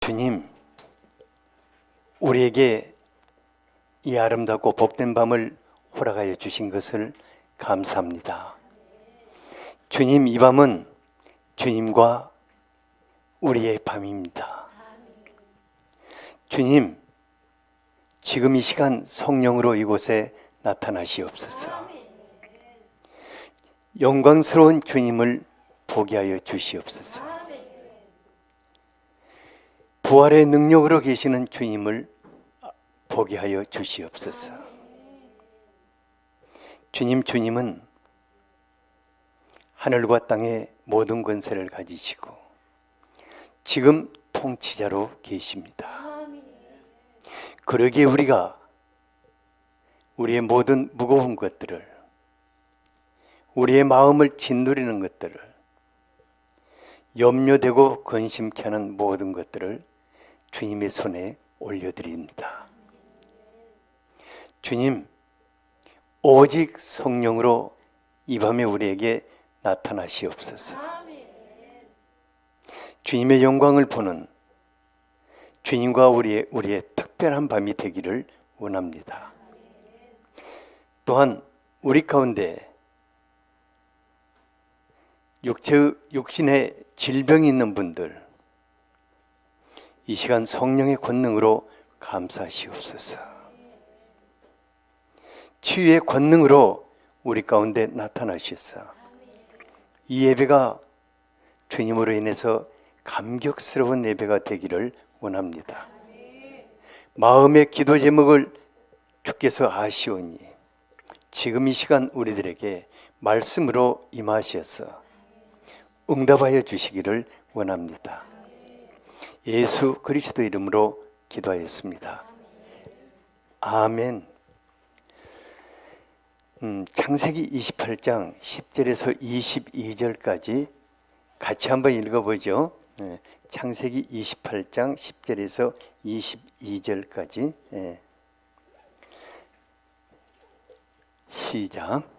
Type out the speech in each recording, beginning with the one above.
주님, 우리에게 이 아름답고 복된 밤을 허락하여 주신 것을 감사합니다. 주님, 이 밤은 주님과 우리의 밤입니다. 주님, 지금 이 시간 성령으로 이곳에 나타나시옵소서. 영광스러운 주님을 보게 하여 주시옵소서. 부활의 능력으로 계시는 주님을 보게 하여 주시옵소서. 주님은 하늘과 땅의 모든 권세를 가지시고 지금 통치자로 계십니다. 그러기에 우리가 우리의 모든 무거운 것들을, 우리의 마음을 짓누리는 것들을, 염려되고 근심케 하는 모든 것들을 주님의 손에 올려드립니다. 주님, 오직 성령으로 이 밤에 우리에게 나타나시옵소서. 주님의 영광을 보는 주님과 우리의 특별한 밤이 되기를 원합니다. 또한 우리 가운데 육신의 질병이 있는 분들, 이 시간 성령의 권능으로 감사하시옵소서. 치유의 권능으로 우리 가운데 나타나셔서 이 예배가 주님으로 인해서 감격스러운 예배가 되기를 원합니다. 마음의 기도 제목을 주께서 아시오니 지금 이 시간 우리들에게 말씀으로 임하셔서 응답하여 주시기를 원합니다. 예수 그리스도 이름으로 기도하였습니다. 아멘. 창세기 28장 10절에서 22절까지 같이 한번 읽어보죠. 창세기 28장 10절에서 22절까지 시작.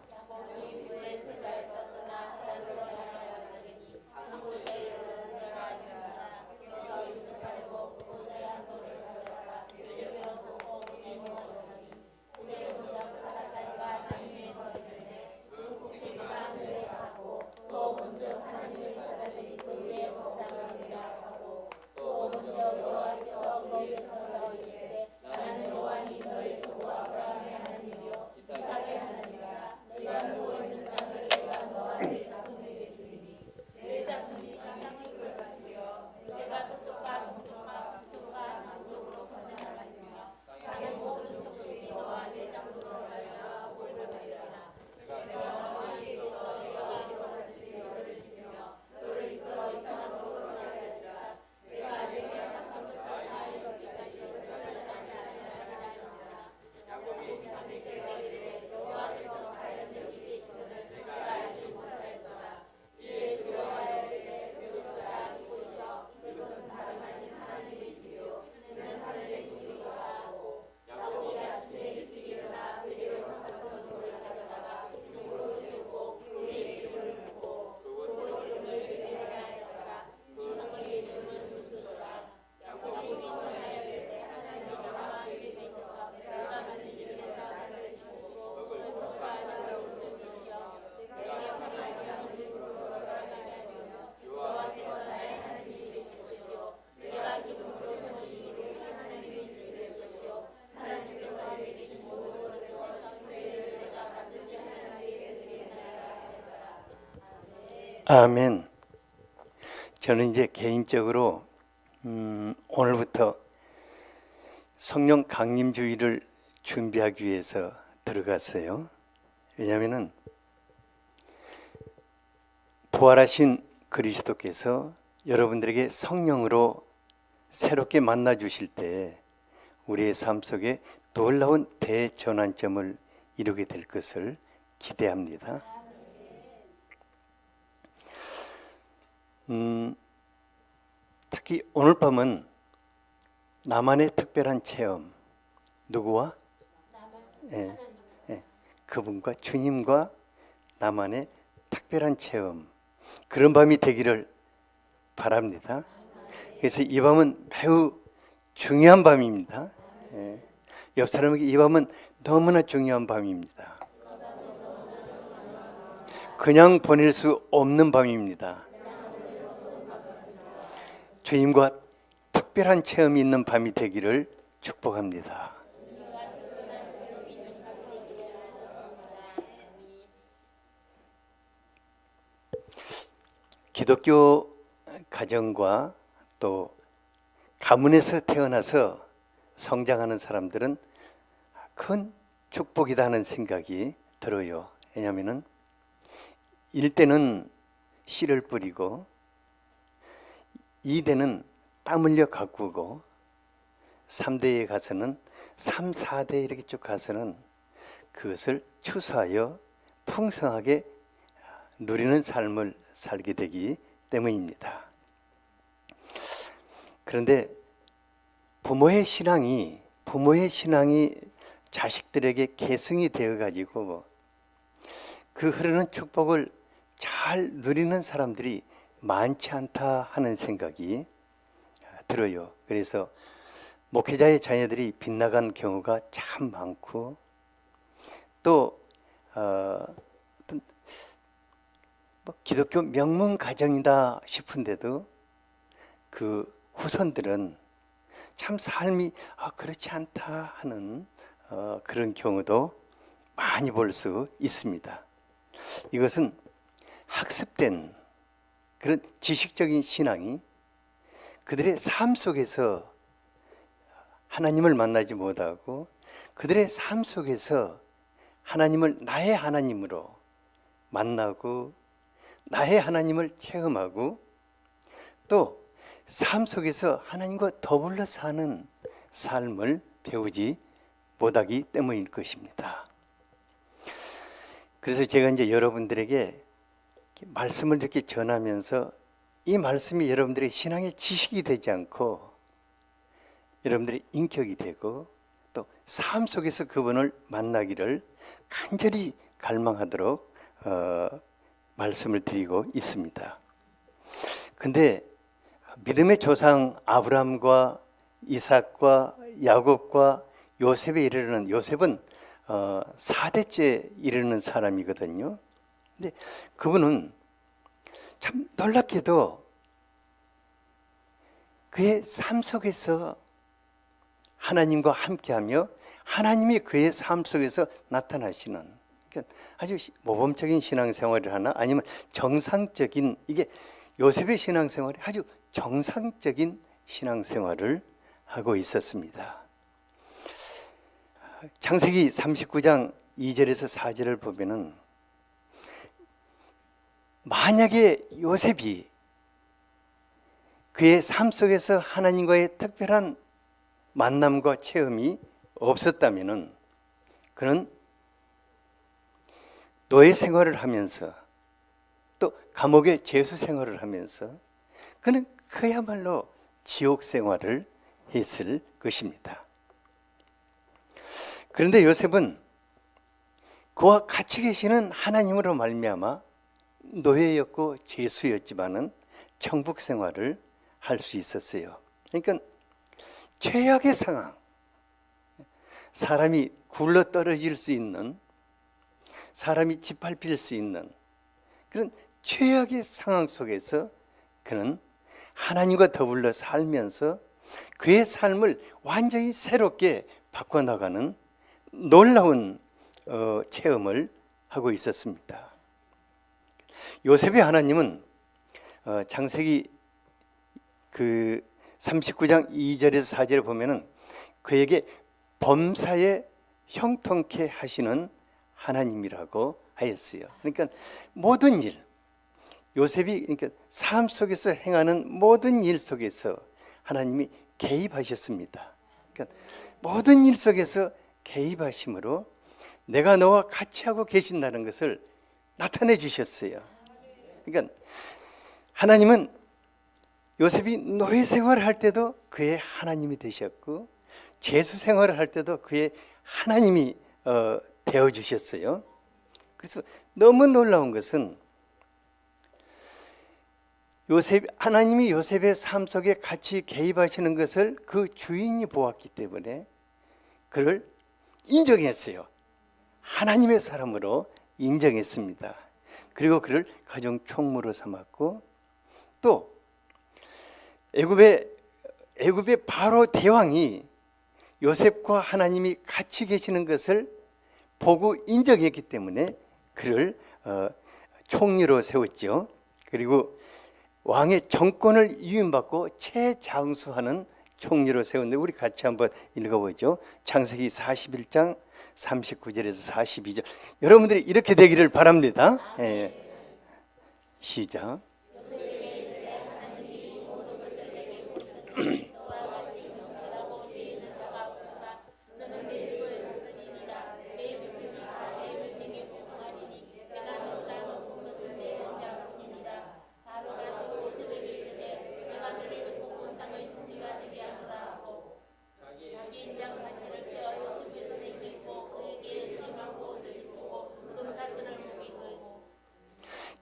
아멘. 저는 이제 개인적으로 오늘부터 성령 강림주의를 준비하기 위해서 들어갔어요. 왜냐하면 부활하신 그리스도께서 여러분들에게 성령으로 새롭게 만나 주실 때 우리의 삶 속에 놀라운 대전환점을 이루게 될 것을 기대합니다. 특히 오늘 밤은 나만의 특별한 체험, 누구와? 그분과 주님과 나만의 특별한 체험, 그런 밤이 되기를 바랍니다. 그래서 이 밤은 매우 중요한 밤입니다. 예. 옆 사람에게 이 밤은 너무나 중요한 밤입니다. 그냥 보낼 수 없는 밤입니다. 주님과 특별한 체험이 있는 밤이 되기를 축복합니다. 기독교 가정과 또 가문에서 태어나서 성장하는 사람들은 큰 축복이다 하는 생각이 들어요. 왜냐하면 1대는 씨를 뿌리고 2대는 땀 흘려 가꾸고 3대에 가서는 3, 4대 이렇게 쭉 가서는 그것을 추수하여 풍성하게 누리는 삶을 살게 되기 때문입니다. 그런데 부모의 신앙이 자식들에게 계승이 되어 가지고 그 흐르는 축복을 잘 누리는 사람들이 많지 않다 하는 생각이 들어요. 그래서 목회자의 자녀들이 빗나간 경우가 참 많고 또 어떤 기독교 명문 가정이다 싶은데도 그 후손들은 참 삶이 그렇지 않다 하는 그런 경우도 많이 볼 수 있습니다. 이것은 학습된 그런 지식적인 신앙이 그들의 삶 속에서 하나님을 만나지 못하고 그들의 삶 속에서 하나님을 나의 하나님으로 만나고 나의 하나님을 체험하고 또 삶 속에서 하나님과 더불어 사는 삶을 배우지 못하기 때문일 것입니다. 그래서 제가 이제 여러분들에게 말씀을 이렇게 전하면서 이 말씀이 여러분들의 신앙의 지식이 되지 않고 여러분들의 인격이 되고 또 삶 속에서 그분을 만나기를 간절히 갈망하도록 말씀을 드리고 있습니다. 근데 믿음의 조상 아브라함과 이삭과 야곱과 요셉에 이르는 요셉은 4대째 이르는 사람이거든요. 근데 그분은 참 놀랍게도 그의 삶 속에서 하나님과 함께하며 하나님이 그의 삶 속에서 나타나시는 그러니까 아주 모범적인 신앙생활을 하나 아니면 정상적인 이게 요셉의 신앙생활이 아주 정상적인 신앙생활을 하고 있었습니다. 창세기 39장 2절에서 4절을 보면은 만약에 요셉이 그의 삶 속에서 하나님과의 특별한 만남과 체험이 없었다면은 그는 노예 생활을 하면서 또 감옥의 죄수 생활을 하면서 그는 그야말로 지옥 생활을 했을 것입니다. 그런데 요셉은 그와 같이 계시는 하나님으로 말미암아 노예였고 죄수였지만은 천국 생활을 할 수 있었어요. 그러니까 최악의 상황, 사람이 굴러 떨어질 수 있는, 사람이 짓밟힐 수 있는 그런 최악의 상황 속에서 그는 하나님과 더불어 살면서 그의 삶을 완전히 새롭게 바꿔나가는 놀라운 체험을 하고 있었습니다. 요셉의 하나님은 창세기 그 39장 2절에서 4절에 보면은 그에게 범사에 형통케 하시는 하나님이라고 하였어요. 그러니까 모든 일, 요셉이 그러니까 삶 속에서 행하는 모든 일 속에서 하나님이 개입하셨습니다. 그러니까 모든 일 속에서 개입하심으로 내가 너와 같이 하고 계신다는 것을 나타내 주셨어요. 그러니까 하나님은 요셉이 노예 생활을 할 때도 그의 하나님이 되셨고 죄수 생활을 할 때도 그의 하나님이 되어 주셨어요. 그래서 너무 놀라운 것은 하나님이 요셉의 삶 속에 같이 개입하시는 것을 그 주인이 보았기 때문에 그를 인정했어요. 하나님의 사람으로 인정했습니다. 그리고 그를 가정 총무로 삼았고, 또 애굽의 바로 대왕이 요셉과 하나님이 같이 계시는 것을 보고 인정했기 때문에 그를 총리로 세웠죠. 그리고 왕의 정권을 위임받고 최장수하는 총리로 세웠는데, 우리 같이 한번 읽어보죠. 창세기 41장 39절에서 42절. 여러분들이 이렇게 되기를 바랍니다. 시작.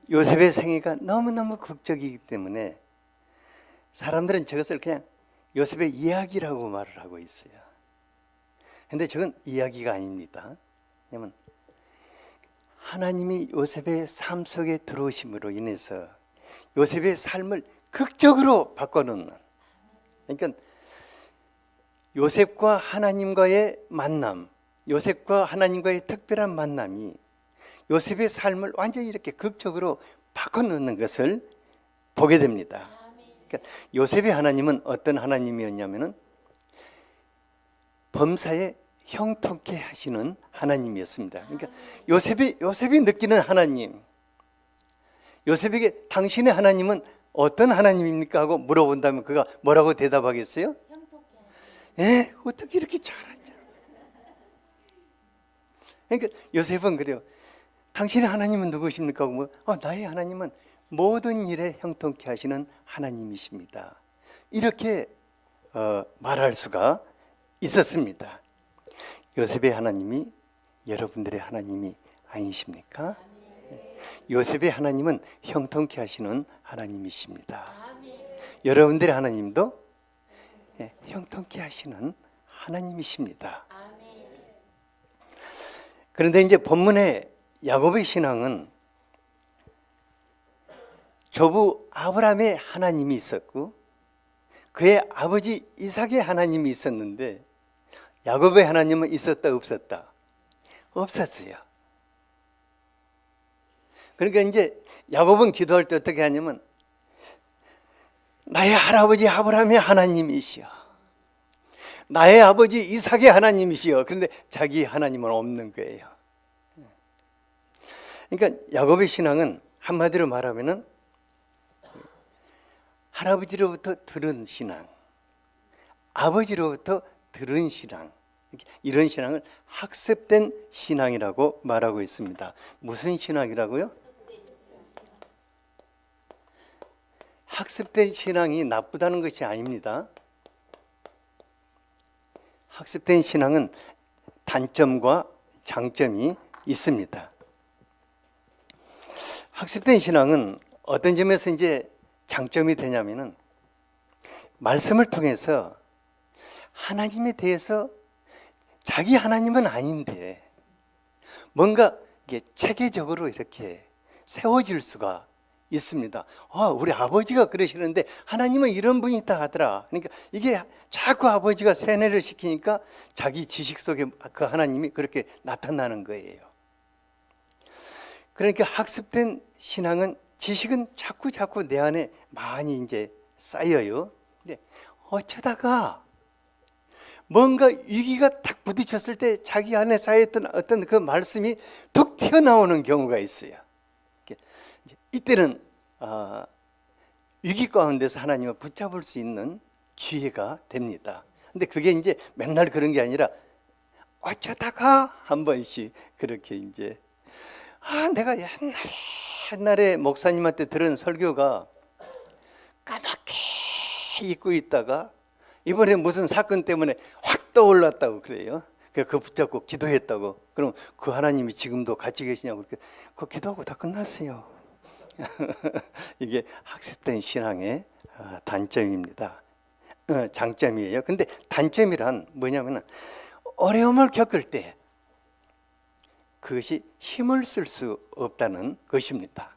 요셉의 생애가 너무너무 극적이기 때문에 사람들은 저것을 그냥 요셉의 이야기라고 말을 하고 있어요. 그런데 저건 이야기가 아닙니다. 왜냐하면 하나님이 요셉의 삶 속에 들어오심으로 인해서 요셉의 삶을 극적으로 바꿔놓는, 그러니까 요셉과 하나님과의 만남, 요셉과 하나님과의 특별한 만남이 요셉의 삶을 완전히 이렇게 극적으로 바꿔놓는 것을 보게 됩니다. 그러니까 요셉의 하나님은 어떤 하나님이었냐면은 범사에 형통케 하시는 하나님이었습니다. 그러니까 요셉이 느끼는 하나님, 요셉에게 당신의 하나님은 어떤 하나님입니까? 하고 물어본다면 그가 뭐라고 대답하겠어요? 예, 어떻게 이렇게 잘하냐? 그러니까 요셉은 그래요. 당신의 하나님은 누구십니까? 하고 나의 하나님은 모든 일에 형통케 하시는 하나님이십니다. 이렇게 말할 수가 있었습니다. 요셉의 하나님이 여러분들의 하나님이 아니십니까? 요셉의 하나님은 형통케 하시는 하나님이십니다. 여러분들의 하나님도 형통케 하시는 하나님이십니다. 그런데 이제 본문에 야곱의 신앙은 조부 아브라함의 하나님이 있었고 그의 아버지 이삭의 하나님이 있었는데 야곱의 하나님은 있었다 없었다? 없었어요. 그러니까 이제 야곱은 기도할 때 어떻게 하냐면 나의 할아버지 아브라함의 하나님이시여, 나의 아버지 이삭의 하나님이시여. 그런데 자기 하나님은 없는 거예요. 그러니까 야곱의 신앙은 한마디로 말하면은 할아버지로부터 들은 신앙, 아버지로부터 들은 신앙, 이런 신앙을 학습된 신앙이라고 말하고 있습니다. 무슨 신앙이라고요? 학습된 신앙이 나쁘다는 것이 아닙니다. 학습된 신앙은 단점과 장점이 있습니다. 학습된 신앙은 어떤 점에서 이제 장점이 되냐면은 말씀을 통해서 하나님에 대해서 자기 하나님은 아닌데 뭔가 이게 체계적으로 이렇게 세워질 수가 있습니다. 우리 아버지가 그러시는데 하나님은 이런 분이 있다 하더라. 그러니까 이게 자꾸 아버지가 세뇌를 시키니까 자기 지식 속에 그 하나님이 그렇게 나타나는 거예요. 그러니까 학습된 신앙은 지식은 자꾸 내 안에 많이 이제 쌓여요. 근데 어쩌다가 뭔가 위기가 딱 부딪혔을 때 자기 안에 쌓였던 어떤 그 말씀이 툭 튀어나오는 경우가 있어요. 이때는 위기 가운데서 하나님을 붙잡을 수 있는 기회가 됩니다. 근데 그게 이제 맨날 그런 게 아니라 어쩌다가 한 번씩 그렇게 이제 내가 옛날에 목사님한테 들은 설교가 까맣게 잊고 있다가 이번에 무슨 사건 때문에 확 떠올랐다고 그래요. 그거 붙잡고 기도했다고. 그럼 그 하나님이 지금도 같이 계시냐고. 그렇게 그 기도하고 다 끝났어요. 이게 학습된 신앙의 단점입니다. 장점이에요. 근데 단점이란 뭐냐면 어려움을 겪을 때 그것이 힘을 쓸 수 없다는 것입니다.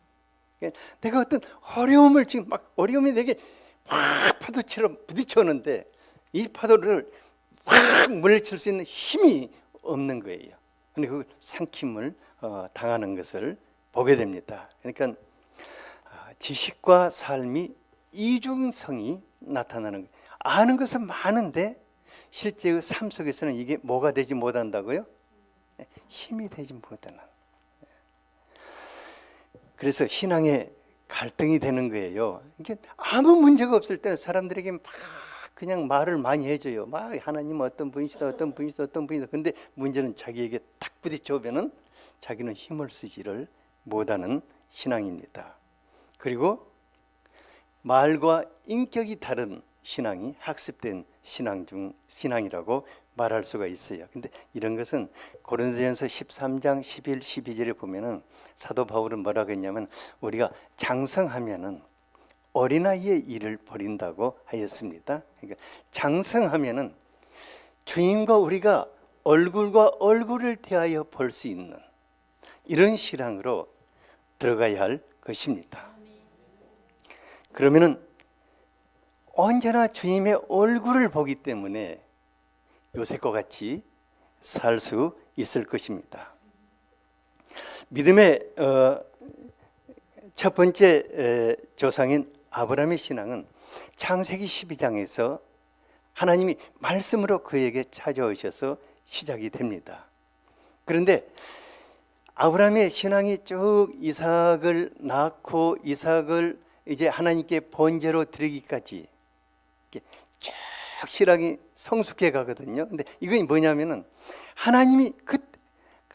내가 어떤 어려움을 지금 막 어려움이 내게 확 파도처럼 부딪혀오는데 이 파도를 확 물리칠 수 있는 힘이 없는 거예요. 근데 그 삼킴을 당하는 것을 보게 됩니다. 그러니까 지식과 삶이 이중성이 나타나는 거예요. 아는 것은 많은데 실제 그 삶 속에서는 이게 뭐가 되지 못한다고요? 힘이 되지 못하는. 그래서 신앙의 갈등이 되는 거예요. 이게 아무 문제가 없을 때는 사람들에게 막 그냥 말을 많이 해줘요. 막 하나님 어떤 분이시다, 어떤 분이시다, 어떤 분이다. 근데 문제는 자기에게 탁 부딪혀오면은 자기는 힘을 쓰지를 못하는 신앙입니다. 그리고 말과 인격이 다른 신앙이 학습된 신앙이라고 말할 수가 있어요. 근데 이런 것은 고린도전서 13장 11, 12절에 보면은 사도 바울은 뭐라고 했냐면 우리가 장성하면은 어린아이의 일을 버린다고 하였습니다. 그러니까 장성하면은 주님과 우리가 얼굴과 얼굴을 대하여 볼 수 있는 이런 신앙으로 들어가야 할 것입니다. 그러면은 언제나 주님의 얼굴을 보기 때문에 요셉과 같이 살 수 있을 것입니다. 믿음의 첫 번째 조상인 아브라함의 신앙은 창세기 12장에서 하나님이 말씀으로 그에게 찾아오셔서 시작이 됩니다. 그런데 아브라함의 신앙이 쭉 이삭을 낳고 이삭을 이제 하나님께 번제로 드리기까지 쭉 신앙이 성숙해 가거든요. 근데 이건 뭐냐면은 하나님이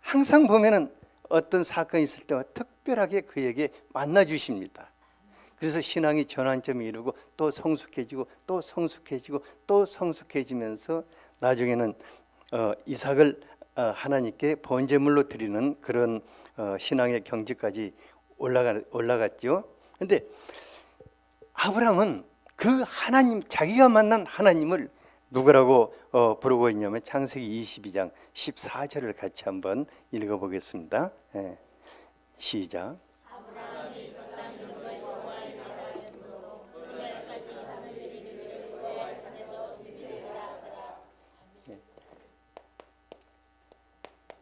항상 보면은 어떤 사건이 있을 때와 특별하게 그에게 만나 주십니다. 그래서 신앙이 전환점이 이루고 또 성숙해지고 또 성숙해지고 또 성숙해지면서 나중에는 이삭을 하나님께 번제물로 드리는 그런 신앙의 경지까지 올라갔죠. 근데 아브라함은 그 하나님, 자기가 만난 하나님을 누구라고 부르고 있냐면 창세기 22장 14절을 같이 한번 읽어보겠습니다. 시작.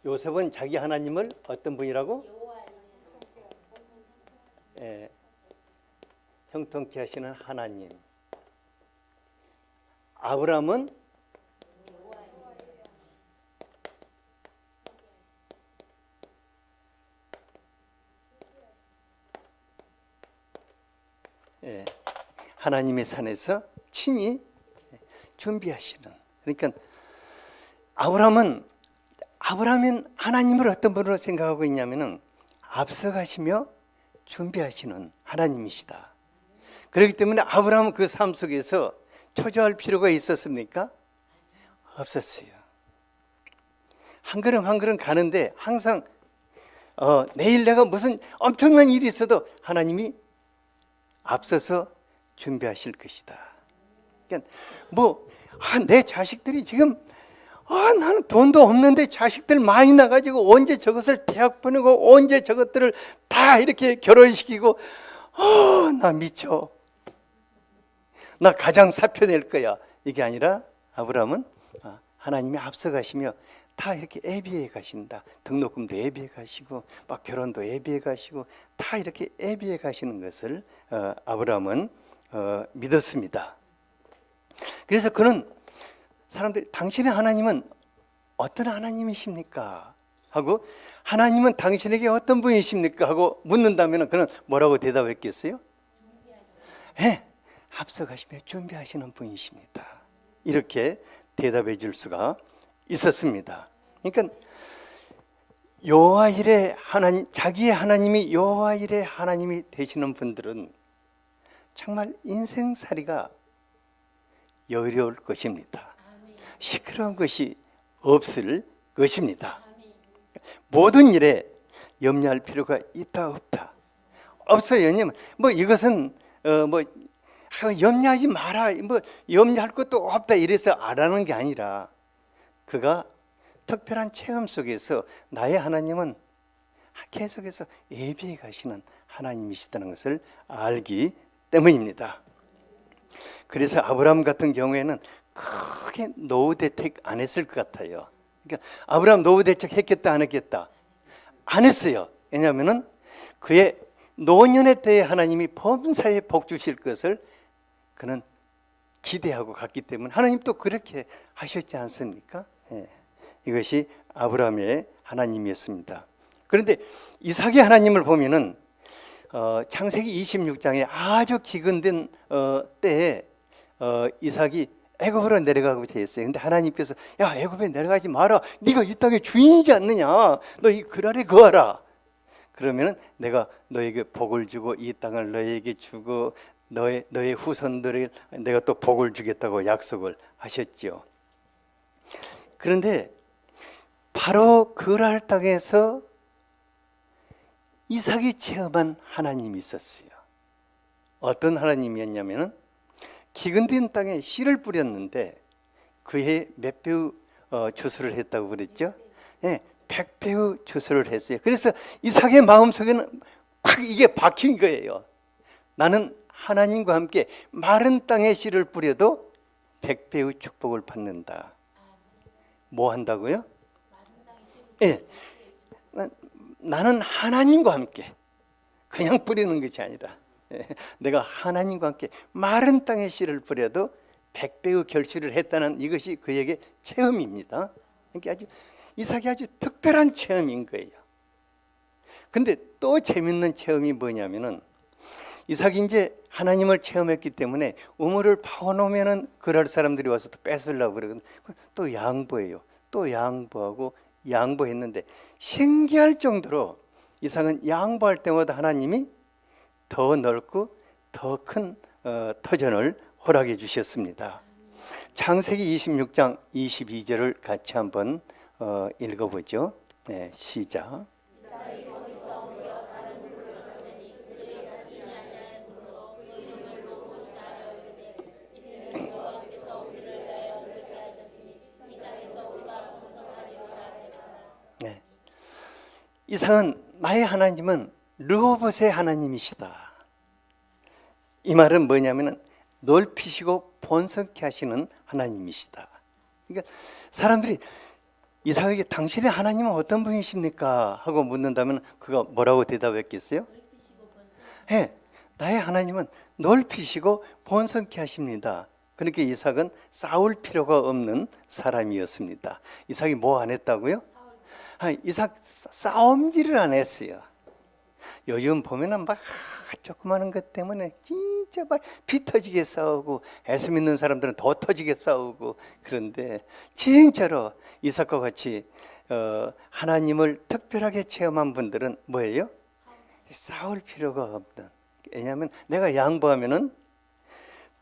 요셉은 자기 하나님을 어떤 분이라고? 형통케 하시는 하나님. 아브라함은 하나님의 산에서 친히 준비하시는. 그러니까 아브라함은 하나님을 어떤 분으로 생각하고 있냐면은 앞서가시며 준비하시는 하나님이시다. 그렇기 때문에 아브라함은 그 삶 속에서 초조할 필요가 있었습니까? 없었어요. 한 걸음 한 걸음 가는데 항상 내일 내가 무슨 엄청난 일이 있어도 하나님이 앞서서 준비하실 것이다. 그러니까 내 자식들이 지금 나는 돈도 없는데 자식들 많이 나가지고 언제 저것을 대학 보내고 언제 저것들을 다 이렇게 결혼시키고 나 미쳐. 나 가장 사표 낼 거야. 이게 아니라 아브라함은 하나님이 앞서가시며 다 이렇게 예비해 가신다. 등록금도 예비해 가시고 막 결혼도 예비해 가시고 다 이렇게 예비해 가시는 것을 아브라함은 믿었습니다. 그래서 그는 사람들이 당신의 하나님은 어떤 하나님이십니까? 하고 하나님은 당신에게 어떤 분이십니까? 하고 묻는다면 그는 뭐라고 대답했겠어요? 앞서가시며 준비하시는 분이십니다. 이렇게 대답해 줄 수가 있었습니다. 그러니까 여호와 일의 하나님, 자기의 하나님이 여호와 일의 하나님이 되시는 분들은 정말 인생살이가 여유로울 것입니다. 시끄러운 것이 없을 것입니다. 모든 일에 염려할 필요가 있다 없다. 없어요. 왜냐면 뭐 이것은 뭐 염려하지 마라, 뭐 염려할 것도 없다 이래서 안 하는 게 아니라 그가 특별한 체험 속에서 나의 하나님은 계속해서 예비해 가시는 하나님이시다는 것을 알기 때문입니다. 그래서 아브라함 같은 경우에는 크게 노후 대책 안 했을 것 같아요. 그러니까 아브라함 노후 대책 했겠다 안 했겠다? 안 했어요. 왜냐하면은 그의 노년의 때에 하나님이 범사에 복 주실 것을 그는 기대하고 갔기 때문에 하나님 또 그렇게 하셨지 않습니까? 예. 이것이 아브라함의 하나님이었습니다. 그런데 이삭의 하나님을 보면은 창세기 26장에 아주 기근된 때에 이삭이 애굽으로 내려가고 했어요. 근데 하나님께서 야, 애굽에 내려가지 마라. 네가 이 땅의 주인이지 않느냐. 너 이 글 아래 거하라. 그러면은 내가 너에게 복을 주고 이 땅을 너에게 주고 너의 후손들을 내가 또 복을 주겠다고 약속을 하셨지요. 그런데 바로 그랄 땅에서 이삭이 체험한 하나님이 있었어요. 어떤 하나님이었냐면은 기근된 땅에 씨를 뿌렸는데 그해 몇 배우 추수를 했다고 그랬죠? 예, 100배우 추수를 했어요. 그래서 이삭의 마음속에는 확 이게 박힌 거예요. 나는 하나님과 함께 마른 땅에 씨를 뿌려도 100배의 축복을 받는다. 뭐 한다고요? 예, 나는 하나님과 함께 그냥 뿌리는 것이 아니라 내가 하나님과 함께 마른 땅에 씨를 뿌려도 100배의 결실을 했다는 이것이 그에게 체험입니다. 그러니까 이삭이 아주 특별한 체험인 거예요. 근데 또 재밌는 체험이 뭐냐면은 이삭이 이제 하나님을 체험했기 때문에 우물을 파놓으면은 그럴 사람들이 와서 또 뺏으려고 그러거든. 또 양보해요. 또 양보하고 양보했는데 신기할 정도로 이삭은 양보할 때마다 하나님이 더 넓고 더 큰 터전을 허락해 주셨습니다. 창세기 26장 22절을 같이 한번 읽어보죠. 네, 시작. 네. 이삭은 나의 하나님은 르호봇의 하나님이시다. 이 말은 뭐냐면은 넓히시고 번성케 하시는 하나님이시다. 그러니까 사람들이 이삭에게 당신의 하나님은 어떤 분이십니까? 하고 묻는다면 그가 뭐라고 대답했겠어요? 네, 나의 하나님은 넓히시고 번성케 하십니다. 그러니까 이삭은 싸울 필요가 없는 사람이었습니다. 이삭이 뭐 안 했다고요? 이삭 싸움질을 안 했어요. 요즘 보면은 막 조그마한 것 때문에 진짜 막 피 터지게 싸우고 애써 믿는 사람들은 더 터지게 싸우고 그런데 진짜로 이삭과 같이 하나님을 특별하게 체험한 분들은 뭐예요? 싸울 필요가 없는. 왜냐하면 내가 양보하면은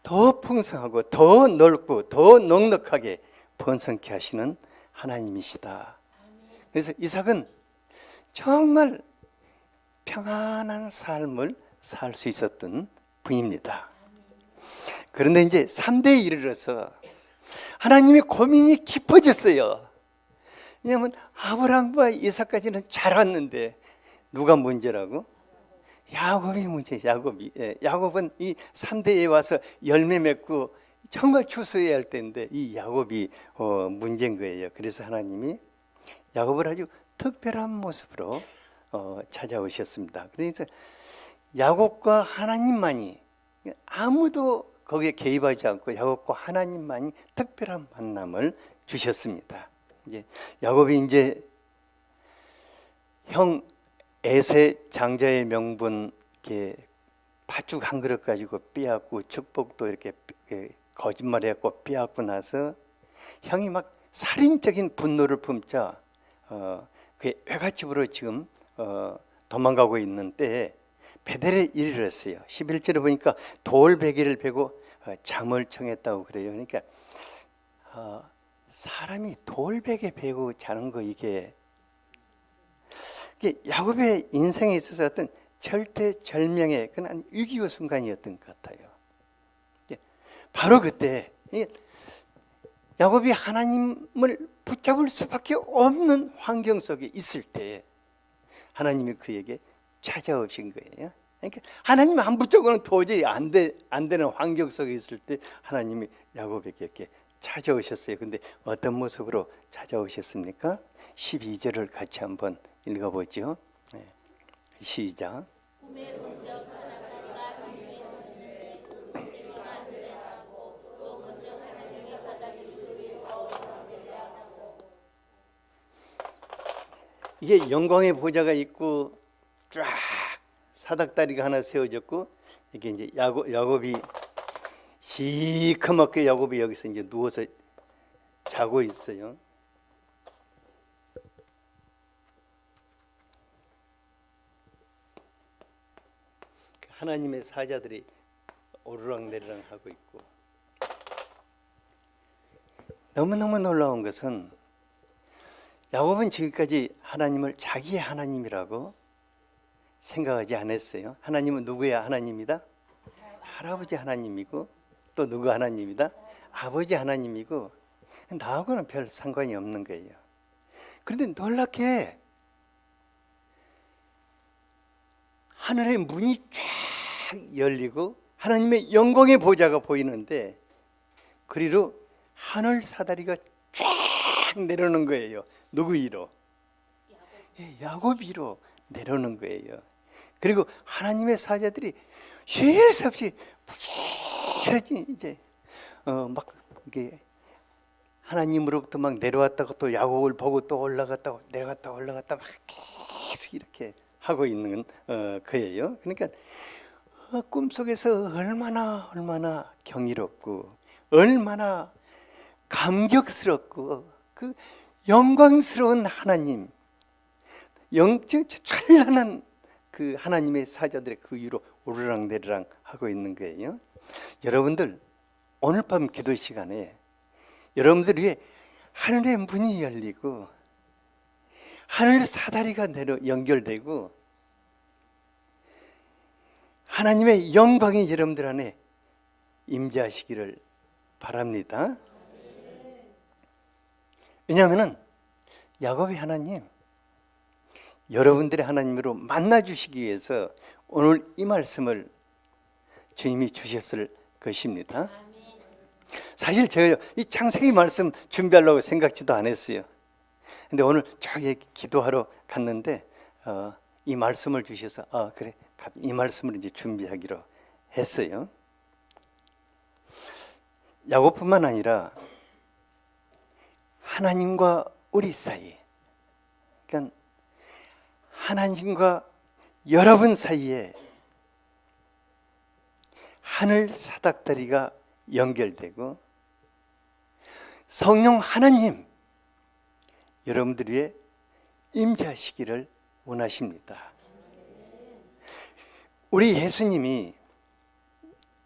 더 풍성하고 더 넓고 더 넉넉하게 번성케 하시는 하나님이시다. 그래서 이삭은 정말 평안한 삶을 살 수 있었던 분입니다. 그런데 이제 3대에 이르러서 하나님의 고민이 깊어졌어요. 왜냐하면 아브라함과 이삭까지는 잘 왔는데 누가 문제라고? 야곱이 문제. 야곱은 이 3대에 와서 열매 맺고 정말 추수해야 할 때인데 이 야곱이 문제인 거예요. 그래서 하나님이 야곱을 아주 특별한 모습으로 찾아오셨습니다. 그래서 야곱과 하나님만이 아무도 거기에 개입하지 않고 야곱과 하나님만이 특별한 만남을 주셨습니다. 이제 야곱이 이제 형 에세 장자의 명분 이렇게 팥죽 한 그릇 가지고 빼앗고 축복도 이렇게 거짓말해갖고 빼앗고 나서 형이 막 살인적인 분노를 품자 그 외갓집으로 지금 도망가고 있는 때에 베델에 이르렀어요. 11절에 보니까 돌베개를 베고 잠을 청했다고 그래요. 그러니까 사람이 돌베개 베고 자는 거 이게 야곱의 인생에 있어서 어떤 절대절명의 그런 위기의 순간이었던 것 같아요. 바로 그때 야곱이 하나님을 붙잡을 수밖에 없는 환경 속에 있을 때 하나님이 그에게 찾아오신 거예요. 그러니까 하나님 안 붙잡고는 도저히 안 되는 환경 속에 있을 때 하나님이 야곱에게 이렇게 찾아오셨어요. 근데 어떤 모습으로 찾아오셨습니까? 12절을 같이 한번 읽어보죠. 네. 시작. 이게 영광의 보좌가 있고 쫙 사닥다리가 하나 세워졌고 이게 이제 야곱이 시커멓게 야곱이 여기서 이제 누워서 자고 있어요. 하나님의 사자들이 오르락내리락 하고 있고 너무너무 놀라운 것은 야곱은 지금까지 하나님을 자기의 하나님이라고 생각하지 않았어요. 하나님은 누구의 하나님이다? 할아버지 하나님이고 또 누구 하나님이다? 아버지 하나님이고 나하고는 별 상관이 없는 거예요. 그런데 놀랍게 하늘의 문이 쫙 열리고 하나님의 영광의 보좌가 보이는데 그리로 하늘 사다리가 쫙 내려오는 거예요. 누구 위로? 야곱 위로 내려오는 거예요. 그리고 하나님의 사자들이 쉴 새 없이 부지런히 이제 막 이게 하나님으로부터 막 내려왔다가 또 야곱을 보고 또 올라갔다가 내려갔다 올라갔다 막 계속 이렇게 하고 있는 거예요. 그러니까 꿈속에서 얼마나 경이롭고 얼마나 감격스럽고 그 영광스러운 하나님, 영적 찬란한 그 하나님의 사자들의 그 위로 오르락내리락 하고 있는 거예요. 여러분들 오늘 밤 기도 시간에 여러분들 위해 하늘의 문이 열리고 하늘 사다리가 연결되고 하나님의 영광이 여러분들 안에 임재하시기를 바랍니다. 왜냐하면 야곱의 하나님, 여러분들의 하나님으로 만나주시기 위해서 오늘 이 말씀을 주님이 주셨을 것입니다. 사실 제가 이 창세기 말씀 준비하려고 생각지도 않았어요. 근데 오늘 저기 기도하러 갔는데 이 말씀을 주셔서 그래 이 말씀을 이제 준비하기로 했어요. 야곱뿐만 아니라 하나님과 우리 사이, 그러니까 하나님과 여러분 사이에 하늘 사닥다리가 연결되고 성령 하나님 여러분들 위해 임재하시기를 원하십니다. 우리 예수님이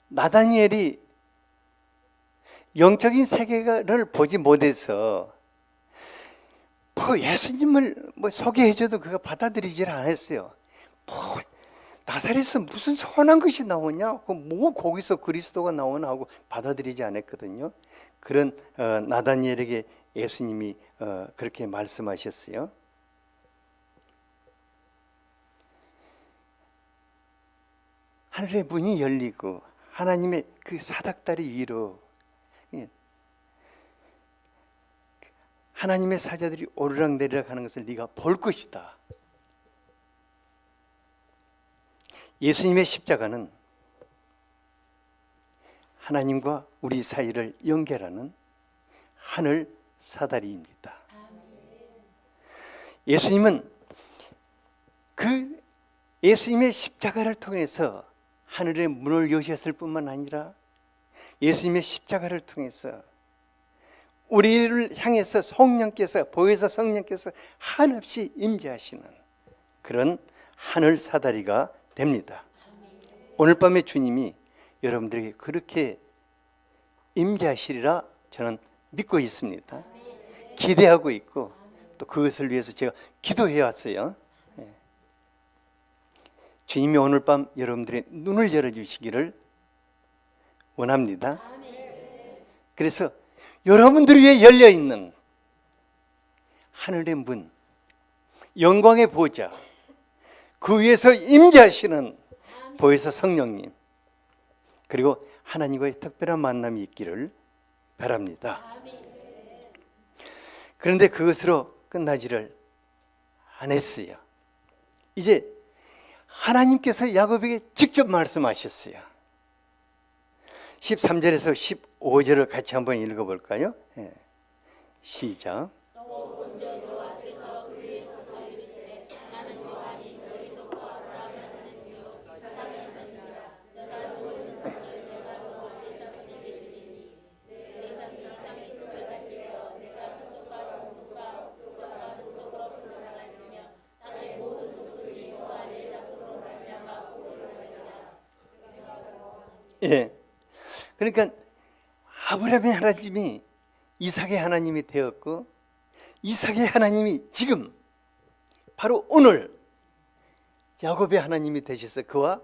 나다니엘이 영적인 세계를 보지 못해서 예수님을 소개해줘도 그가 받아들이질 않았어요. 나사렛에서 무슨 선한 것이 나오냐? 거기서 그리스도가 나오나 하고 받아들이지 않았거든요. 그런 나다니엘에게 예수님이 그렇게 말씀하셨어요. 하늘의 문이 열리고 하나님의 그 사닥다리 위로 하나님의 사자들이 오르락내리락 하는 것을 네가 볼 것이다. 예수님의 십자가는 하나님과 우리 사이를 연결하는 하늘 사다리입니다. 예수님은 그 예수님의 십자가를 통해서 하늘의 문을 여셨을 뿐만 아니라 예수님의 십자가를 통해서 우리를 향해서 보혜사 성령께서 한없이 임재하시는 그런 하늘 사다리가 됩니다. 오늘 밤에 주님이 여러분들에게 그렇게 임재하시리라 저는 믿고 있습니다. 기대하고 있고 또 그것을 위해서 제가 기도해 왔어요. 주님이 오늘 밤 여러분들의 눈을 열어주시기를 원합니다. 그래서 여러분들 위해 열려있는 하늘의 문, 영광의 보좌, 그 위에서 임재하시는 보혜사 성령님, 그리고 하나님과의 특별한 만남이 있기를 바랍니다. 그런데 그것으로 끝나지를 않았어요. 이제 하나님께서 야곱에게 직접 말씀하셨어요. 13절에서 15절을 같이 한번 읽어볼까요? 시작. 예. 그러니까 아브라함의 하나님이 이삭의 하나님이 되었고, 이삭의 하나님이 지금 바로 오늘 야곱의 하나님이 되셔서 그와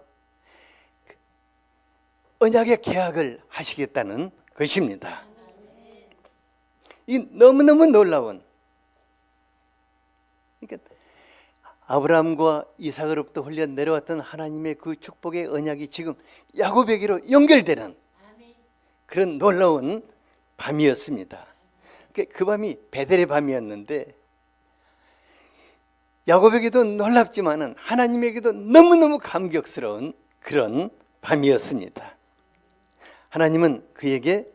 언약의 계약을 하시겠다는 것입니다. 이 너무너무 놀라운, 그러니까 아브라함과 이삭으로부터 흘려 내려왔던 하나님의 그 축복의 언약이 지금 야곱에게로 연결되는 그런 놀라운 밤이었습니다. 그 밤이 베델의 밤이었는데 야곱에게도 놀랍지만은 하나님에게도 너무너무 감격스러운 그런 밤이었습니다. 하나님은 그에게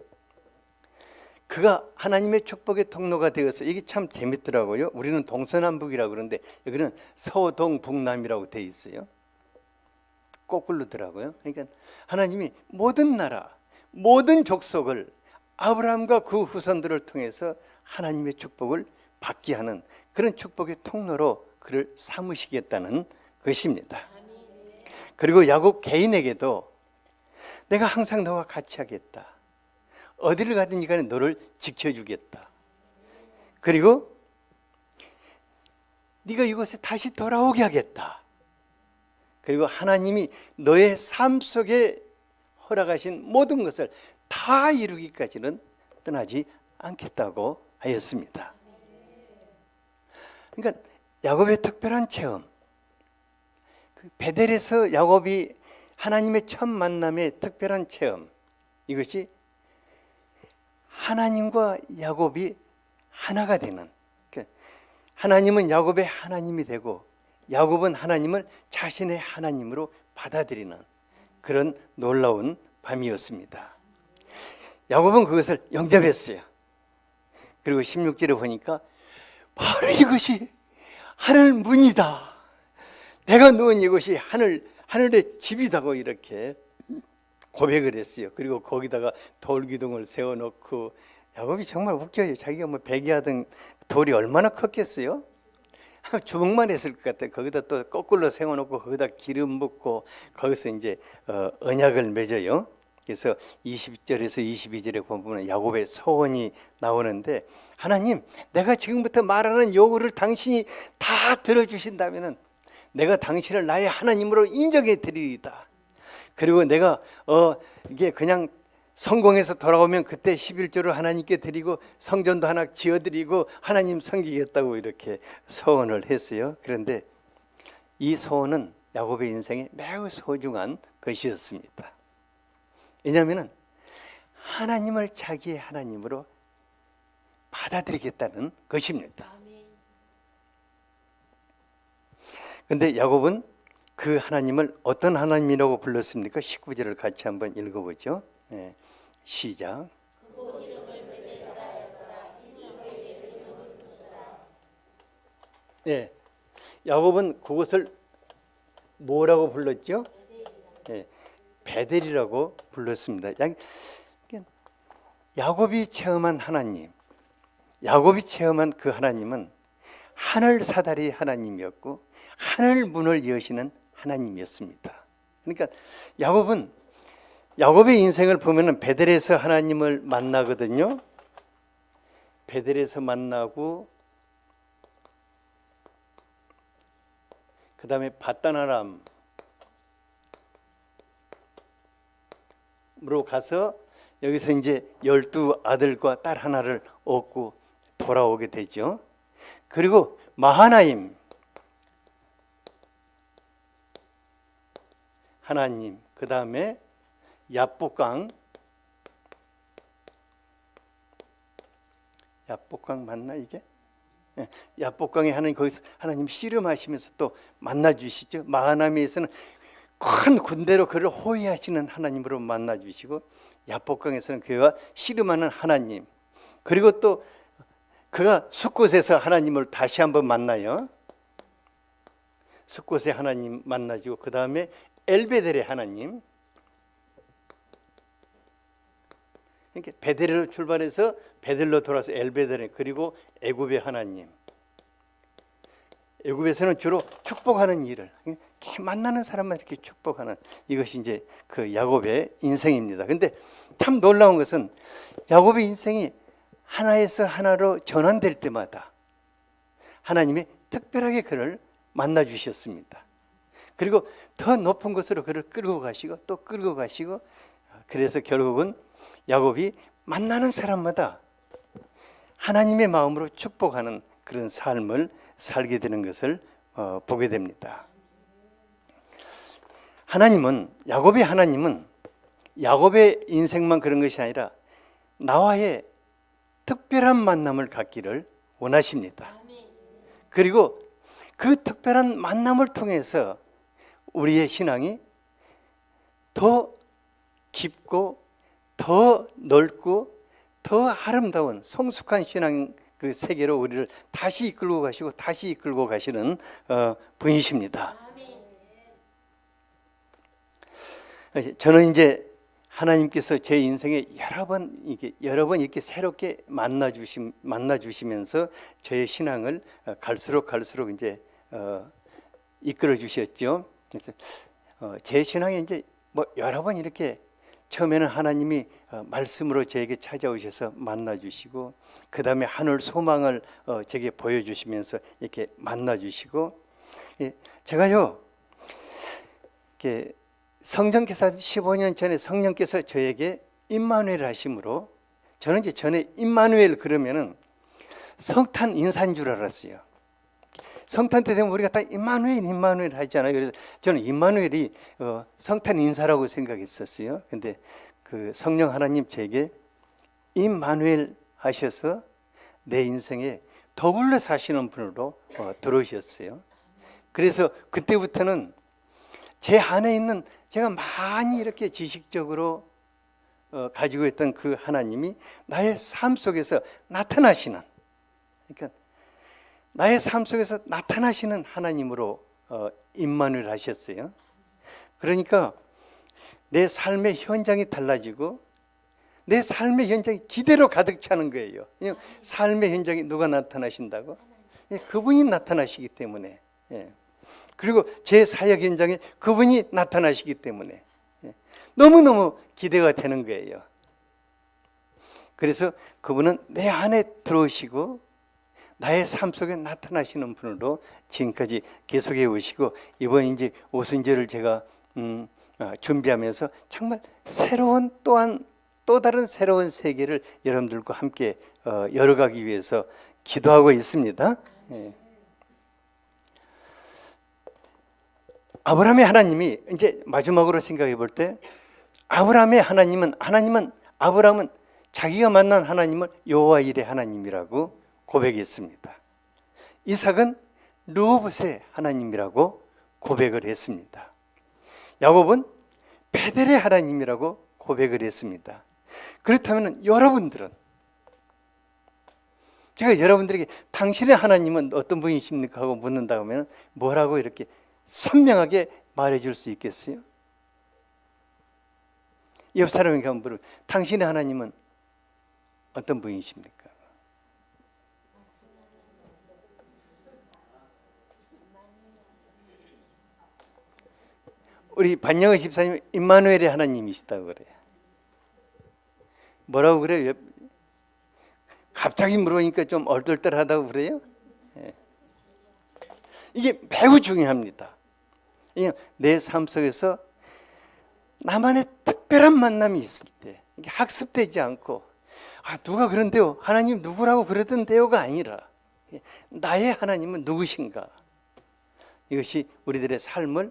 그가 하나님의 축복의 통로가 되어서, 이게 참 재밌더라고요. 우리는 동서남북이라고 그러는데 여기는 서동북남이라고 되어 있어요. 거꾸로더라고요. 그러니까 하나님이 모든 나라, 모든 족속을 아브라함과 그 후손들을 통해서 하나님의 축복을 받게 하는 그런 축복의 통로로 그를 삼으시겠다는 것입니다. 그리고 야곱 개인에게도 내가 항상 너와 같이 하겠다, 어디를 가든지 간에 너를 지켜주겠다, 그리고 네가 이곳에 다시 돌아오게 하겠다, 그리고 하나님이 너의 삶 속에 허락하신 모든 것을 다 이루기까지는 떠나지 않겠다고 하였습니다. 그러니까 야곱의 특별한 체험, 베델에서 야곱이 하나님의 첫 만남의 특별한 체험, 이것이 하나님과 야곱이 하나가 되는, 하나님은 야곱의 하나님이 되고 야곱은 하나님을 자신의 하나님으로 받아들이는 그런 놀라운 밤이었습니다. 야곱은 그것을 영접했어요. 그리고 16절에 보니까 바로 이것이 하늘 문이다, 내가 누운 이곳이 하늘의 집이다고 이렇게 고백을 했어요. 그리고 거기다가 돌기둥을 세워놓고, 야곱이 정말 웃겨요. 자기가 뭐 배기하던 돌이 얼마나 컸겠어요? 주먹만 했을 것 같아요. 거기다 또 거꾸로 세워놓고 거기다 기름 붓고 거기서 이제 언약을 맺어요. 그래서 20절에서 22절에 보면 야곱의 소원이 나오는데, 하나님, 내가 지금부터 말하는 요구를 당신이 다 들어주신다면은 내가 당신을 나의 하나님으로 인정해 드리리다. 그리고 내가 이게 그냥 성공해서 돌아오면 그때 11조를 하나님께 드리고 성전도 하나 지어드리고 하나님 섬기겠다고 이렇게 소원을 했어요. 그런데 이 소원은 야곱의 인생에 매우 소중한 것이었습니다. 왜냐하면 하나님을 자기의 하나님으로 받아들이겠다는 것입니다. 그런데 야곱은 그 하나님을 어떤 하나님이라고 불렀습니까? 19절을 같이 한번 읽어보죠. 네, 시작. 네, 야곱은 그것을 뭐라고 불렀죠? 네, 베델이라고 불렀습니다. 야곱이 체험한 하나님, 야곱이 체험한 그 하나님은 하늘 사다리 하나님이었고 하늘 문을 여시는 하나님이었습니다. 그러니까 야곱의 인생을 보면은 베델에서 하나님을 만나거든요. 베델에서 만나고 그 다음에 밧단 아람, 하란으로 가서 여기서 이제 12아들과 딸 하나를 얻고 돌아오게 되죠. 그리고 마하나임 하나님, 그 다음에 야복강 맞나 이게? 야복강에 하나님, 거기서 하나님 씨름하시면서 또 만나 주시죠. 마하나임에서는 큰 군대로 그를 호위하시는 하나님으로 만나 주시고, 야복강에서는 그와 씨름하는 하나님, 그리고 또 그가 숫곳에서 하나님을 다시 한번 만나요. 숫곳에 하나님 만나주고, 그 다음에 엘베델의 하나님, 이렇게 베델로 출발해서 베델로 돌아서 엘베델에, 그리고 애굽의 하나님. 애굽에서는 주로 축복하는 일을, 만나는 사람만 이렇게 축복하는, 이것이 이제 그 야곱의 인생입니다. 근데 참 놀라운 것은 야곱의 인생이 하나에서 하나로 전환될 때마다 하나님이 특별하게 그를 만나 주셨습니다. 그리고 더 높은 곳으로 그를 끌고 가시고 또 끌고 가시고, 그래서 결국은 야곱이 만나는 사람마다 하나님의 마음으로 축복하는 그런 삶을 살게 되는 것을 보게 됩니다. 야곱의 하나님은 야곱의 인생만 그런 것이 아니라 나와의 특별한 만남을 갖기를 원하십니다. 그리고 그 특별한 만남을 통해서 우리의 신앙이 더 깊고 더 넓고 더 아름다운 성숙한 신앙 그 세계로 우리를 다시 이끌고 가시고 다시 이끌고 가시는 분이십니다. 저는 이제 하나님께서 제 인생에 여러 번 이렇게 새롭게 만나 주시면서 저의 신앙을 갈수록 이제 이끌어 주셨죠. 그래서 제 신앙에 이제 뭐 여러 번 이렇게 처음에는 하나님이 말씀으로 저에게 찾아오셔서 만나 주시고, 그 다음에 하늘 소망을 제게 보여주시면서 이렇게 만나 주시고, 제가요 이렇게 성령께서 15년 전에 성령께서 저에게 임마누엘 하심으로, 저는 이제 전에 임마누엘 그러면은 성탄 인사인 줄 알았어요. 성탄 때 되면 우리가 딱 임마누엘 하잖아요. 그래서 저는 임마누엘이 성탄 인사라고 생각했었어요. 근데 그 성령 하나님 제게 임마누엘 하셔서 내 인생에 더불어 사시는 분으로 들어오셨어요. 그래서 그때부터는 제 안에 있는, 제가 많이 이렇게 지식적으로 가지고 있던 그 하나님이 나의 삶 속에서 나타나시는, 그러니까 나의 삶 속에서 나타나시는 하나님으로 임마누엘 하셨어요. 그러니까 내 삶의 현장이 달라지고 내 삶의 현장이 기대로 가득 차는 거예요. 삶의 현장에 누가 나타나신다고? 그분이 나타나시기 때문에. 그리고 제 사역 현장에 그분이 나타나시기 때문에 너무너무 기대가 되는 거예요. 그래서 그분은 내 안에 들어오시고 나의 삶 속에 나타나시는 분으로 지금까지 계속해 오시고, 이번 이제 오순절을 제가 준비하면서 정말 새로운 또 다른 새로운 세계를 여러분들과 함께 열어가기 위해서 기도하고 있습니다. 아브라함의 하나님이, 이제 마지막으로 생각해 볼 때 아브라함의 하나님은 아브라함은 자기가 만난 하나님을 여호와 일의 하나님이라고 고백했습니다. 이삭은 르호봇의 하나님이라고 고백을 했습니다. 야곱은 베델의 하나님이라고 고백을 했습니다. 그렇다면 여러분들은, 제가 여러분들에게 당신의 하나님은 어떤 분이십니까 하고 묻는다 하면 뭐라고 이렇게 선명하게 말해줄 수 있겠어요? 옆 사람에게 한번 물어보면 당신의 하나님은 어떤 분이십니까? 우리 반영의 집사님 임마누엘의 하나님이시다고 그래요. 뭐라고 그래요? 갑자기 물어보니까 좀 얼떨떨하다고 그래요? 이게 매우 중요합니다. 내 삶 속에서 나만의 특별한 만남이 있을 때, 이게 학습되지 않고 누가 그런데요, 하나님 누구라고 그러던데요가 아니라 나의 하나님은 누구신가, 이것이 우리들의 삶을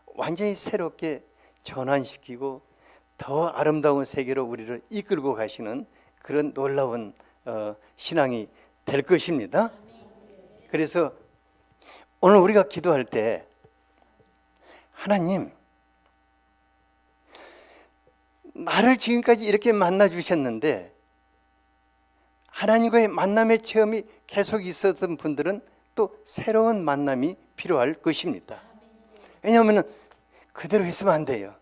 완전히 새롭게 전환시키고 더 아름다운 세계로 우리를 이끌고 가시는 그런 놀라운 신앙이 될 것입니다. 그래서 오늘 우리가 기도할 때 하나님, 나를 지금까지 이렇게 만나 주셨는데 하나님과의 만남의 체험이 계속 있었던 분들은 또 새로운 만남이 필요할 것입니다. 왜냐하면 그대로 있으면 안 돼요.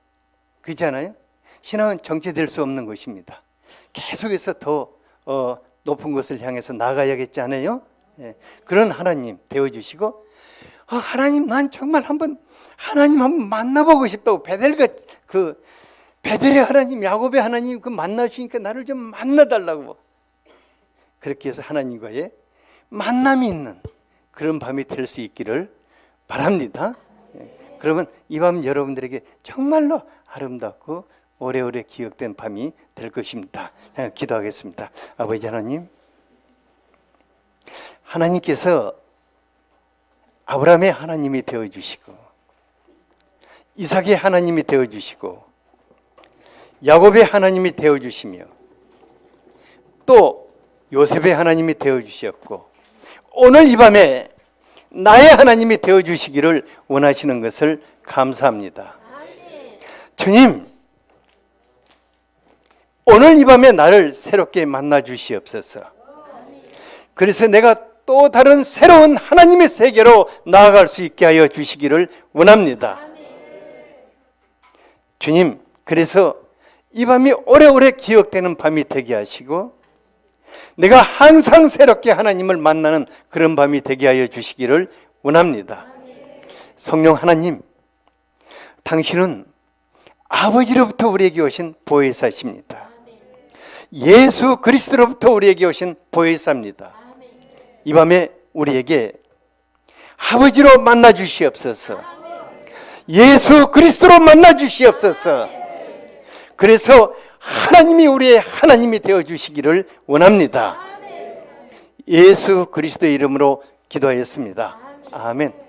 그렇잖아요? 신앙은 정체될 수 없는 것입니다. 계속해서 더 높은 곳을 향해서 나가야겠잖아요. 그런 하나님 되어주시고, 하나님, 난 정말 하나님 한번 만나보고 싶다고. 베델의 하나님, 야곱의 하나님 만나주니까 나를 좀 만나달라고. 그렇게 해서 하나님과의 만남이 있는 그런 밤이 될 수 있기를 바랍니다. 그러면 이 밤 여러분들에게 정말로 아름답고 오래오래 기억된 밤이 될 것입니다. 기도하겠습니다. 아버지 하나님, 하나님께서 아브라함의 하나님이 되어주시고 이삭의 하나님이 되어주시고 야곱의 하나님이 되어주시며 또 요셉의 하나님이 되어주셨고 오늘 이 밤에 나의 하나님이 되어주시기를 원하시는 것을 감사합니다. 주님, 오늘 이 밤에 나를 새롭게 만나 주시옵소서. 그래서 내가 또 다른 새로운 하나님의 세계로 나아갈 수 있게 하여 주시기를 원합니다. 주님, 그래서 이 밤이 오래오래 기억되는 밤이 되게 하시고 내가 항상 새롭게 하나님을 만나는 그런 밤이 되게 하여 주시기를 원합니다. 성령 하나님, 당신은 아버지로부터 우리에게 오신 보혜사십니다. 예수 그리스도로부터 우리에게 오신 보혜사입니다. 이 밤에 우리에게 아버지로 만나 주시옵소서. 예수 그리스도로 만나 주시옵소서. 그래서 하나님이 우리의 하나님이 되어 주시기를 원합니다. 예수 그리스도의 이름으로 기도하였습니다. 아멘.